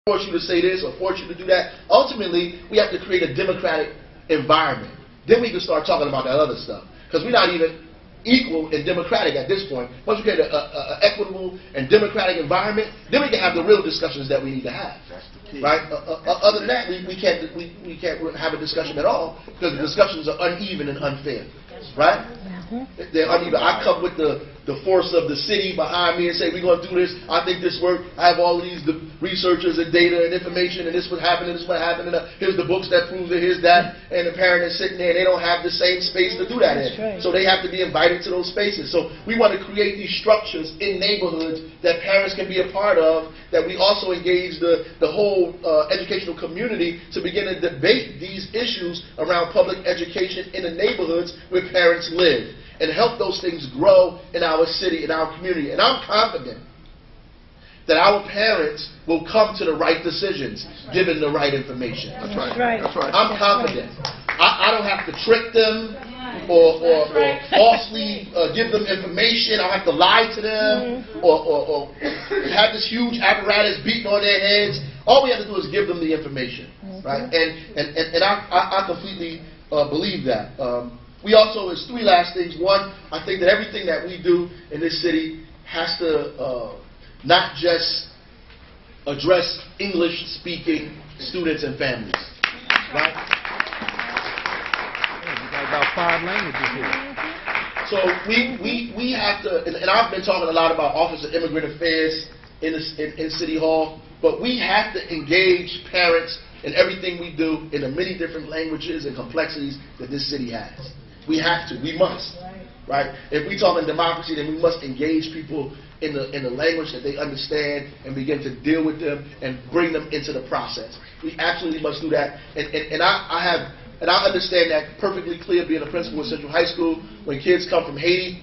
force you to say this or force you to do that. Ultimately, we have to create a democratic environment. Then we can start talking about that other stuff. Because we're not even equal and democratic at this point. Once we create an equitable and democratic environment, then we can have the real discussions that we need to have. Right? Other than that, we can't have a discussion at all because the discussions are uneven and unfair. Right? They're uneven. I come with the force of the city behind me and say, we're going to do this. I think this works. I have all of these researchers and data and information, and this would happen, and this would happen, and here's the books that prove it, here's that. And the parent is sitting there, and they don't have the same space to do that in. Right. So they have to be invited to those spaces. So we want to create these structures in neighborhoods that parents can be a part of, that we also engage the whole educational community to begin to debate these issues around public education in the neighborhoods where parents live, and help those things grow in our city, in our community. And I'm confident that our parents will come to the right decisions given the right information. That's right. That's right. I'm confident. I don't have to trick them or falsely give them information. I don't have to lie to them or have this huge apparatus beating on their heads. All we have to do is give them the information. Right? And I completely believe that. We also, there's three last things. One, I think that everything that we do in this city has to not just address English-speaking students and families, right? Yeah, we got about 5 languages here. So we have to, and I've been talking a lot about Office of Immigrant Affairs in City Hall, but we have to engage parents in everything we do in the many different languages and complexities that this city has. We have to. We must. Right? If we talk in democracy, then we must engage people in the language that they understand and begin to deal with them and bring them into the process. We absolutely must do that. And I understand that perfectly clear being a principal at Central High School. When kids come from Haiti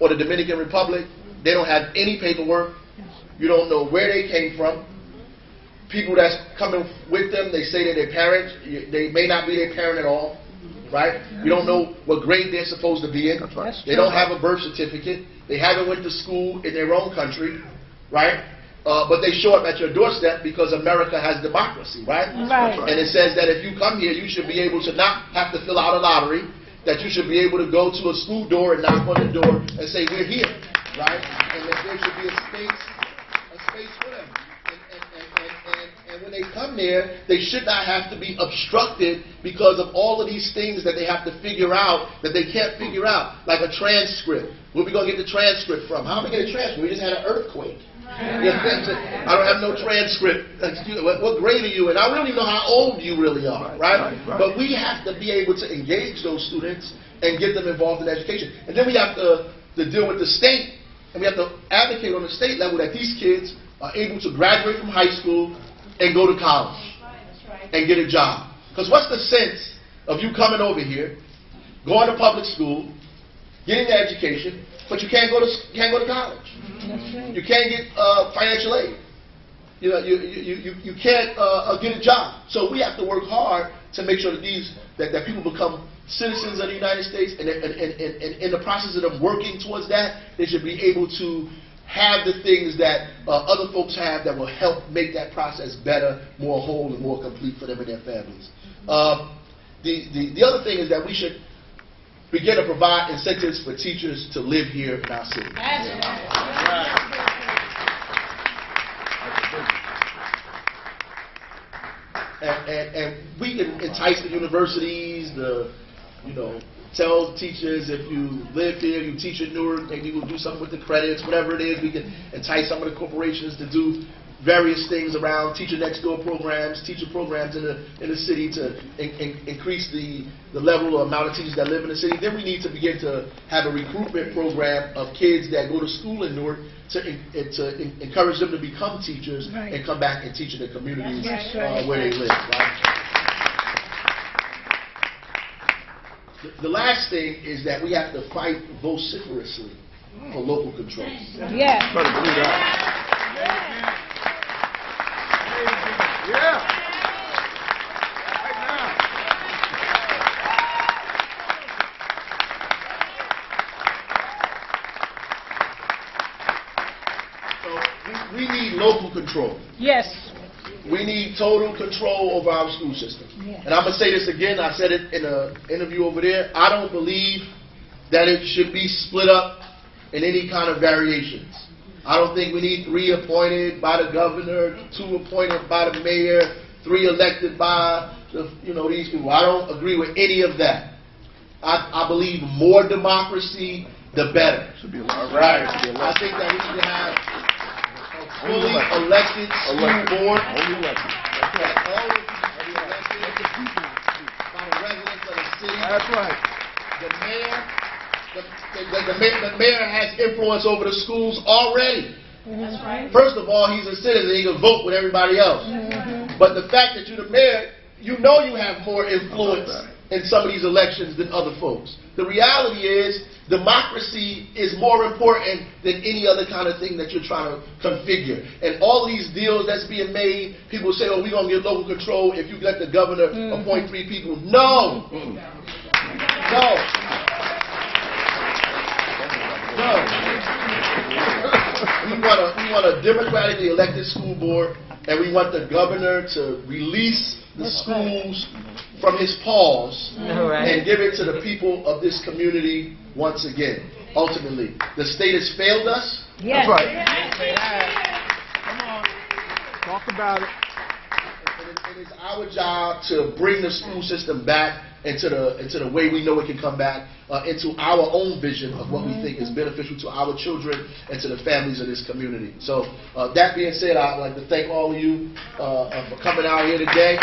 or the Dominican Republic, they don't have any paperwork. You don't know where they came from. People that's coming with them, they say they're their parents. They may not be their parent at all. Right? You don't know what grade they're supposed to be in. They don't have a birth certificate. They haven't went to school in their own country, right? But they show up at your doorstep because America has democracy, right? Right. And it says that if you come here, you should be able to not have to fill out a lottery, that you should be able to go to a school door and knock on the door and say, we're here, right? And that there should be a space for them. And when they come there, they should not have to be obstructed because of all of these things that they have to figure out that they can't figure out, like a transcript. Where are we going to get the transcript from? How are we going to get a transcript? We just had an earthquake. I don't have no transcript. Excuse me, what grade are you in? I don't even know how old you really are, right? But we have to be able to engage those students and get them involved in education. And then we have to deal with the state, and we have to advocate on the state level that these kids are able to graduate from high school and go to college and get a job. Because what's the sense of you coming over here, going to public school, getting an education, but you can't go to college. You can't get financial aid. You know, you can't get a job. So we have to work hard to make sure that people become citizens of the United States, and in the process of them working towards that, they should be able to have the things that other folks have that will help make that process better, more whole, and more complete for them and their families. The other thing is that we should begin to provide incentives for teachers to live here in our city. And we can entice the universities, tell teachers if you live here, you teach at Newark, maybe we'll do something with the credits, whatever it is. We can entice some of the corporations to do various things around teacher next door programs, teacher programs in the city to increase the level or amount of teachers that live in the city. Then we need to begin to have a recruitment program of kids that go to school in Newark to encourage them to become teachers and come back and teach in the communities where they live. Right? The last thing is that we have to fight vociferously for local control. Yeah. So we need local control. Yes. We need total control over our school system. And I'm going to say this again. I said it in an interview over there. I don't believe that it should be split up in any kind of variations. I don't think we need 3 appointed by the governor, 2 appointed by the mayor, 3 elected by the, these people. I don't agree with any of that. I believe more democracy, the better. Right. I think that we need to have a fully elected school board. That all of these be elected by the residents of the city. That's right. The mayor has influence over the schools already. That's right. First of all, he's a citizen. He can vote with everybody else. But the fact that you're the mayor, you have more influence in some of these elections than other folks. The reality is, democracy is more important than any other kind of thing that you're trying to configure. And all these deals that's being made, people say, oh, we're going to get local control if you let the governor appoint 3 people. No. No. No. We want a democratically elected school board, and we want the governor to release the schools from his paws and give it to the people of this community once again. Ultimately, the state has failed us. Yes. That's right. Come on. Talk about it. It is our job to bring the school system back into the way we know it can come back, into our own vision of what we think is beneficial to our children and to the families of this community. So that being said, I'd like to thank all of you for coming out here today.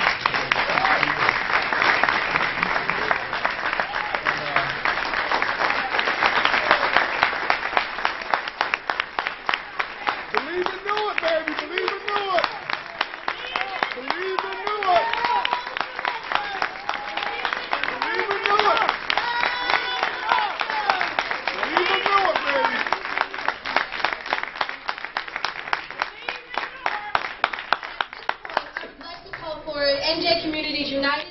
Believe and do it, baby. Believe and do it. Believe and do it. Believe and do it. Believe and do it, baby. I'd like to call for NJ Communities United.